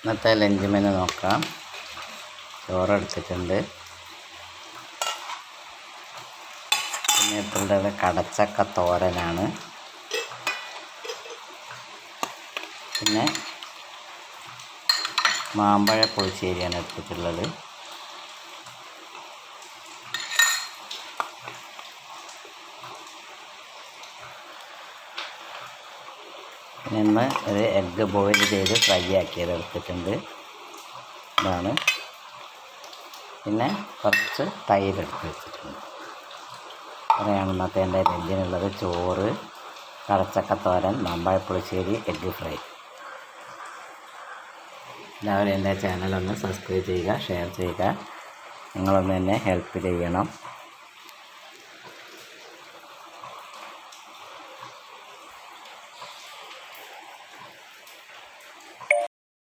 ഇന്നത്തെ lunch menu നോക്കാം. ചോറെടുത്തിട്ടുണ്ട്. പിന്നെ ഇപ്പോഴുള്ളത് കടച്ചക്ക തോരനാണ്. പിന്നെ മാമ്പഴ പുളിശ്ശേരിയാണ് എടുത്തിട്ടുള്ളത്. പിന്നെ ഇന്ന് ഒരു എഗ്ഗ് ബോയിൽ ചെയ്ത് ഫ്രൈ ആക്കിയത് എടുത്തിട്ടുണ്ട്. ഇതാണ്. പിന്നെ കുറച്ച് തൈര് എടുത്ത് വെച്ചിട്ടുണ്ട്. അത്രയാണ് ഇന്നത്തെ എൻ്റെ ലഞ്ചിനുള്ളത്. ചോറ്, കടച്ചക്കത്തോരൻ, മാമ്പഴ പുളിശ്ശേരി, എഗ്ഗ് ഫ്രൈ. എല്ലാവരും എൻ്റെ ചാനലൊന്ന് സബ്സ്ക്രൈബ് ചെയ്യുക, ഷെയർ ചെയ്യുക. നിങ്ങളൊന്ന് എന്നെ ഹെൽപ്പ് ചെയ്യണം.